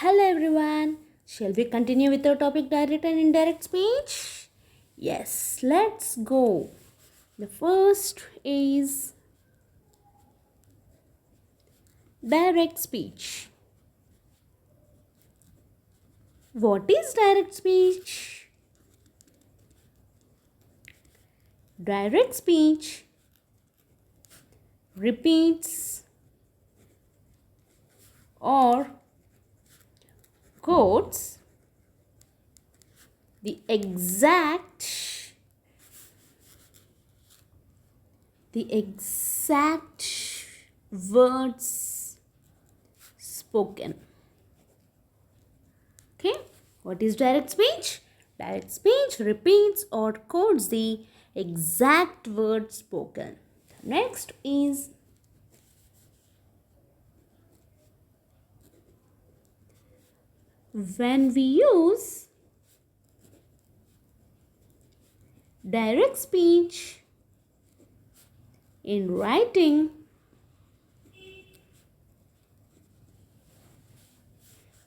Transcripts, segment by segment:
Hello everyone. Shall we continue with our topic direct and indirect speech? Yes, let's go. The first is direct speech. What is direct speech? Direct speech repeats or quotes the exact words spoken. Okay, what is direct speech? Direct speech repeats or quotes the exact words spoken. Next is when we use direct speech in writing,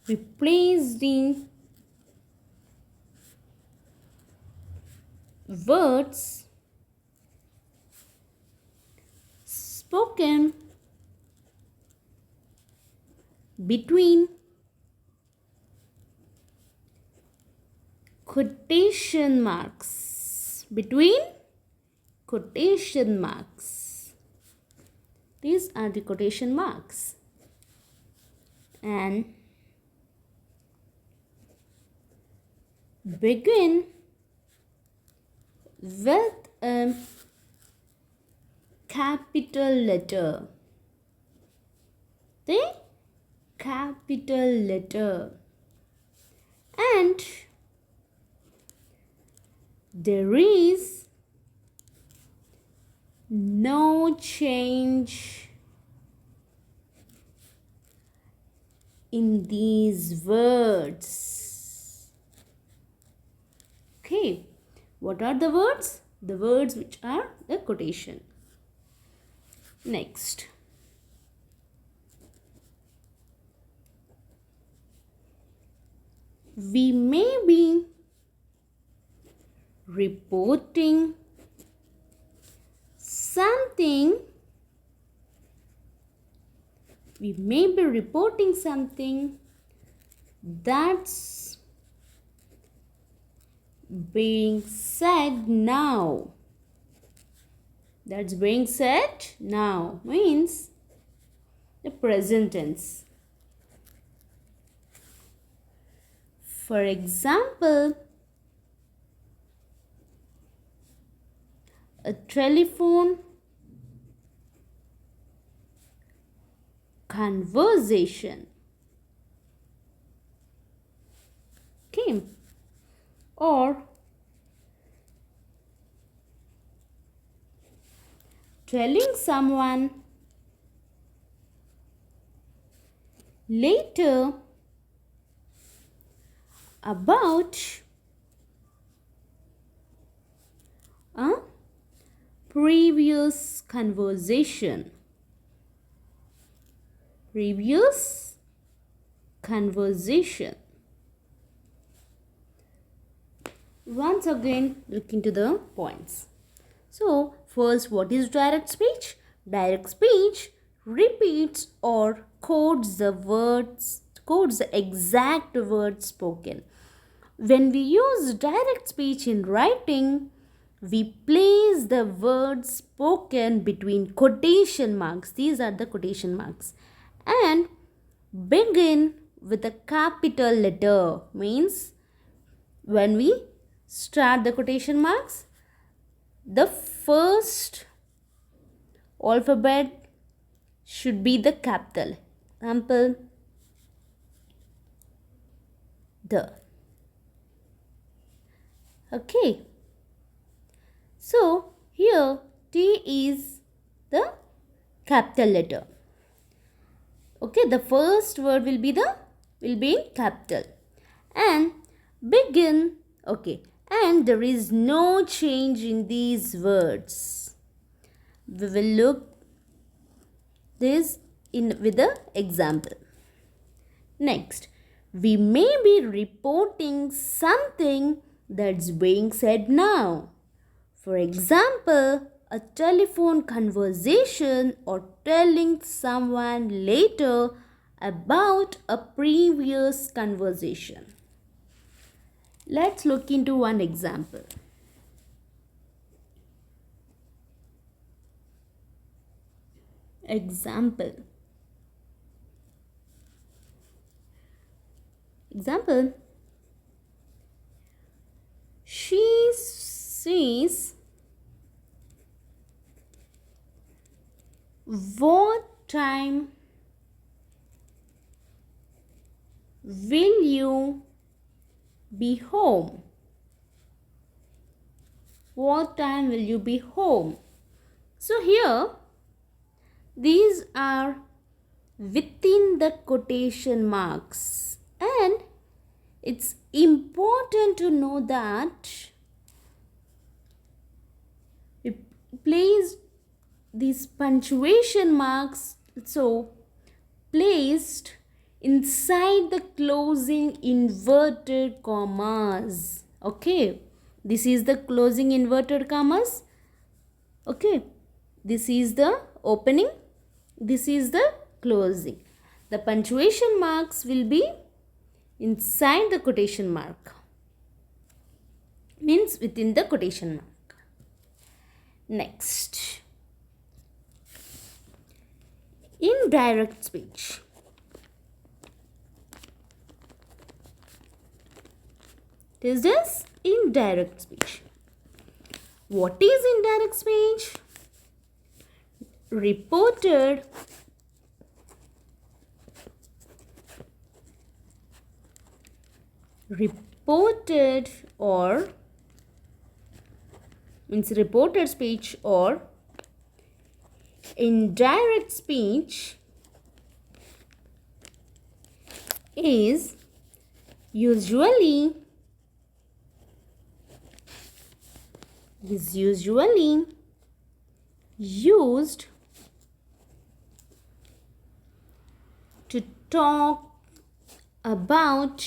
we place the words spoken between quotation marks. Between quotation marks. These are the quotation marks. And begin with a capital letter. The capital letter. And there is no change in these words. Okay, what are the words? The words which are the quotation. Next, we may be reporting something. We may be reporting something that's being said now. That's being said now means the present tense. For example, a telephone conversation. Okay. Or telling someone later about a previous conversation. Previous conversation. Once again, look into the points. So, first, what is direct speech? Direct speech repeats or quotes the exact words spoken. When we use direct speech in writing, we place the words spoken between quotation marks. These are the quotation marks. And begin with a capital letter. Means when we start the quotation marks, the first alphabet should be the capital. Example, the. Okay. So here T is the capital letter. Okay, the first word will be in capital. And begin. Okay. And there is no change in these words. We will look this in with the example. Next, We may be reporting something that's being said now. For example, a telephone conversation or telling someone later about a previous conversation. Let's look into one example. Example. She says, "What time will you be home? What time will you be home?" So here, these are within the quotation marks, and it's important to know that we place these punctuation marks placed inside the closing inverted commas. Okay, this is the closing inverted commas. Okay, this is the opening, this is the closing. The punctuation marks will be inside the quotation mark, means within the quotation mark. Next, indirect speech. Is this indirect speech? What is indirect speech? Reported or means reported speech or indirect speech is usually used to talk about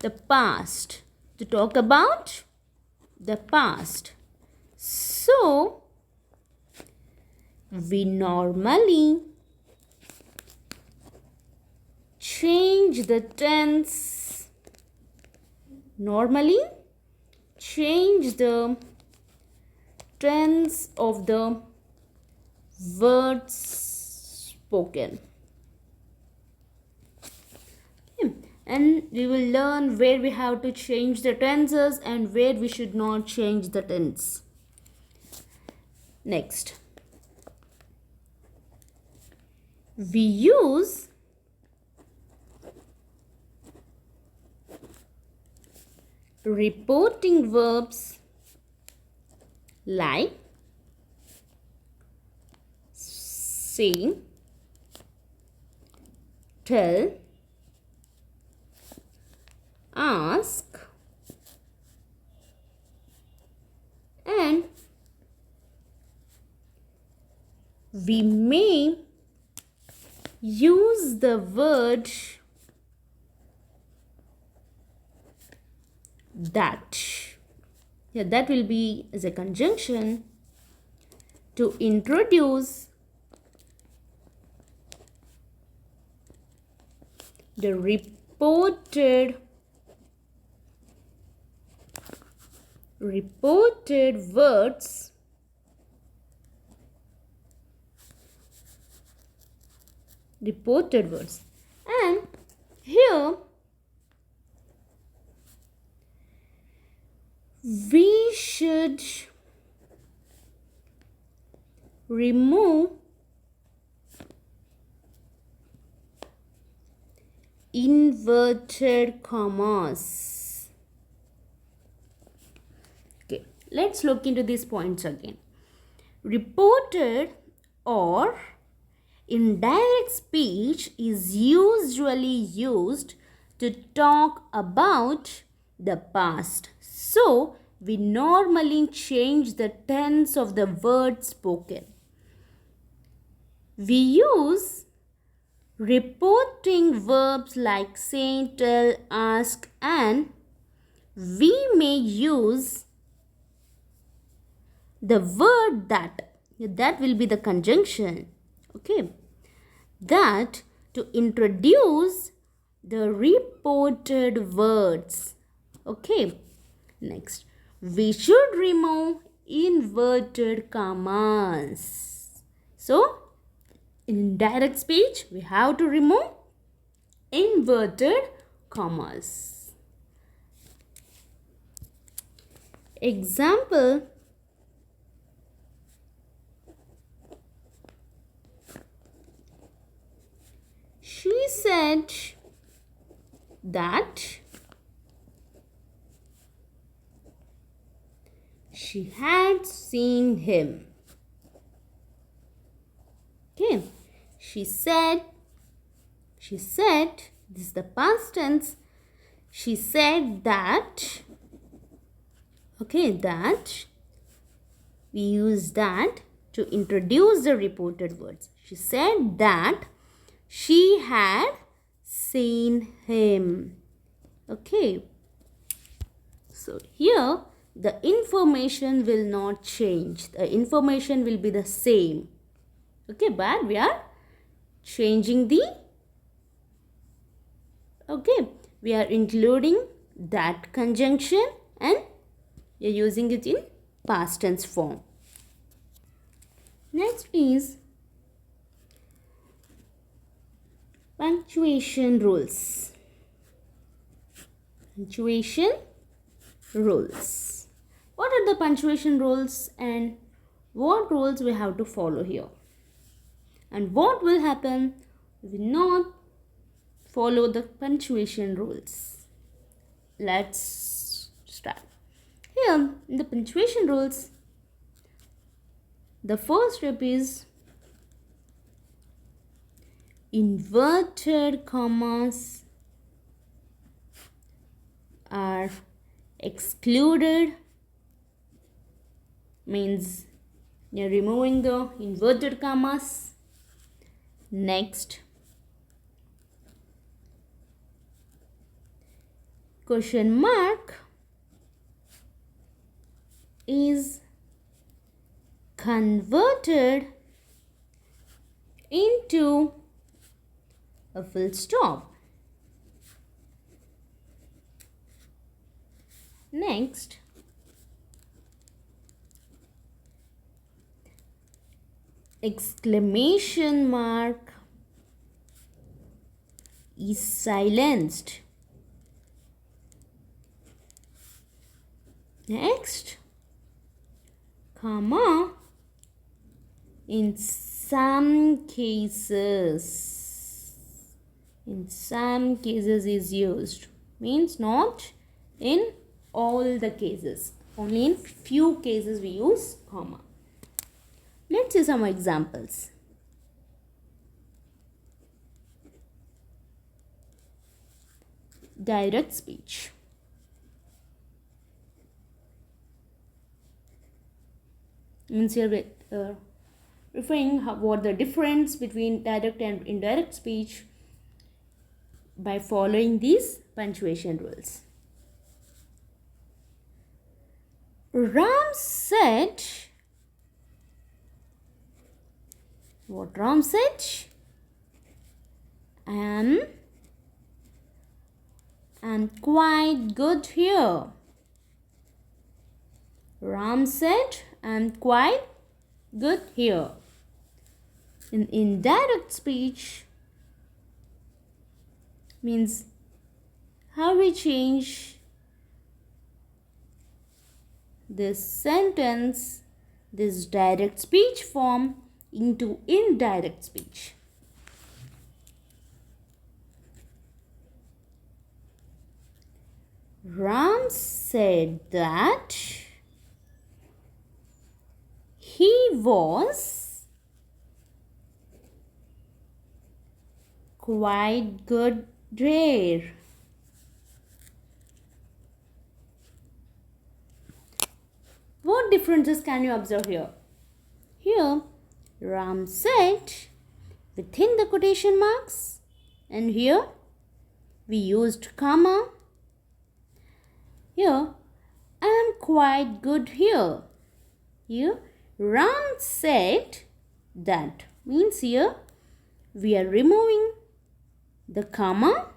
the past. So we normally change the tense. Of the words spoken. Okay. And we will learn where we have to change the tenses and where we should not change the tense. Next, we use reporting verbs like say, tell, ask, and we may use the word that. Yeah, that will be as a conjunction to introduce the reported words and here we should remove inverted commas. Okay, let's look into these points again. Reported or indirect speech is usually used to talk about the past. So, we normally change the tense of the word spoken. We use reporting verbs like say, tell, ask, and we may use the word that. That will be the conjunction. Okay. That to introduce the reported words. Okay. Next, we should remove inverted commas. So, in direct speech, we have to remove inverted commas. Example, she said that she had seen him. Okay, she said, this is the past tense. She said that, okay, that we use that to introduce the reported words. She said that she had seen him. Okay, so here the information will not change. The information will be the same. Okay, but we are changing the, okay, we are including that conjunction and we are using it in past tense form. Next is punctuation rules. Punctuation rules. What are the punctuation rules and what rules we have to follow here? And what will happen if we not follow the punctuation rules? Let's start. Here in the punctuation rules, the first step is inverted commas are excluded, means you're removing the inverted commas. Next, question mark is converted into a full stop. Next, exclamation mark is silenced. Next, comma in some cases. In some cases is used. Means not in all the cases. Only in few cases we use comma. Let's see some examples. Direct speech. Means here we referring what the difference between direct and indirect speech by following these punctuation rules. Ram said, what Ram said? I'm quite good here. Ram said, I'm quite good here. In indirect speech means how we change this sentence, this direct speech form into indirect speech. Ram said that he was quite good there. What differences can you observe here? Here, Ram said within the quotation marks, and here we used comma. Here, I am quite good here. Here, Ram said that. Means here, we are removing the comma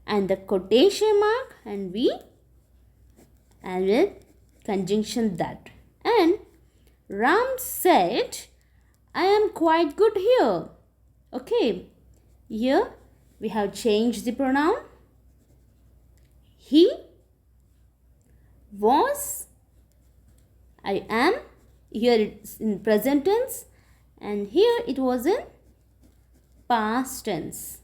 and the quotation mark, and we added conjunction that. And Ram said, I am quite good here. Okay, here we have changed the pronoun. He was, I am, here it's in present tense, and here it was in past tense.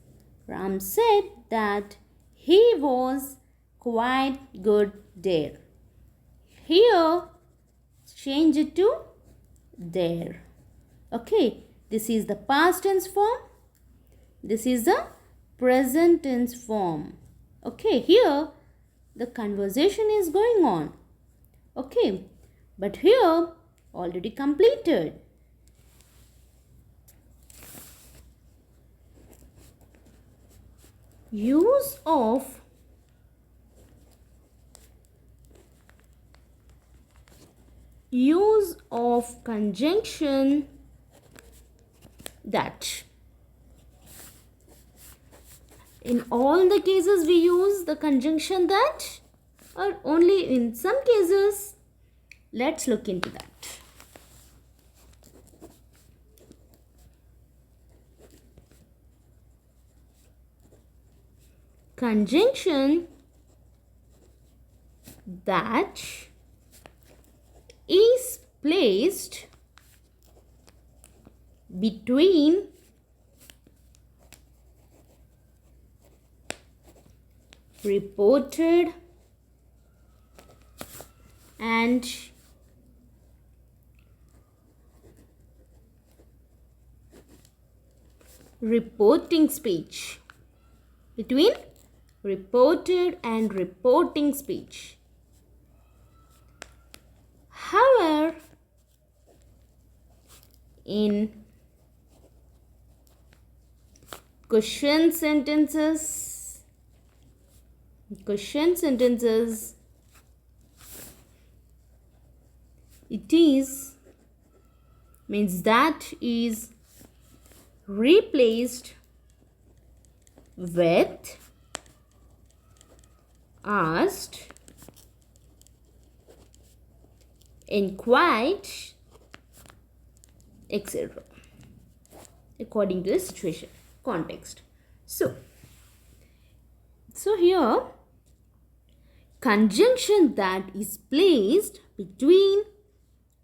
Ram said that he was quite good there. Here, change it to there. Okay, this is the past tense form. This is the present tense form. Okay, here the conversation is going on. Okay, but here already completed. Use of conjunction that. In all the cases we use the conjunction that, or only in some cases? Let's look into that. Conjunction that is placed between reported and reporting speech. Between reported and reporting speech. However, in question sentences, it is means that is replaced with asked, inquired, etc. according to the situation, context. So here conjunction that is placed between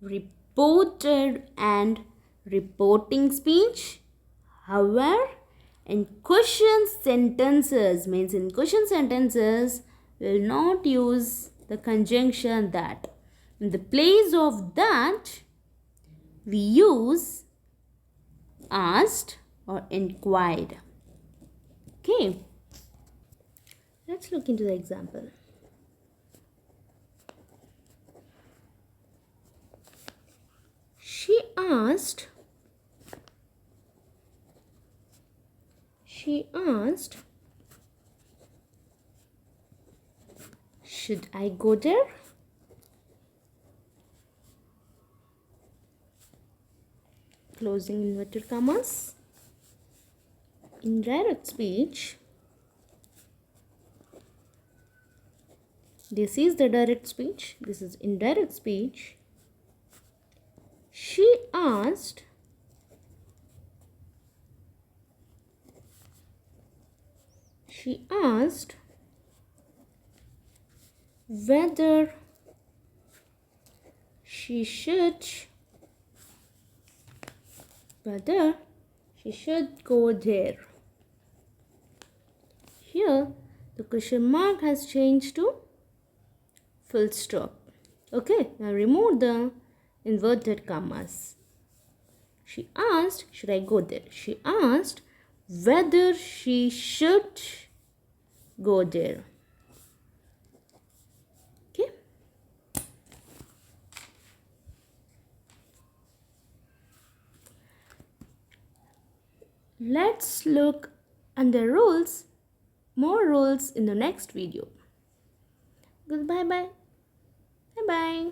reported and reporting speech. However, in question sentences, means in question sentences, we will not use the conjunction that. In the place of that, we use asked or inquired. Okay, let's look into the example. She asked, should I go there? Closing inverted commas. Indirect speech. This is the direct speech. This is indirect speech. She asked, whether she should go there. Here the question mark has changed to full stop. Okay, now remove the inverted commas. She asked, should I go there? She asked whether she should go there. Okay. Let's look under rules, more rules in the next video. Goodbye bye. Bye bye.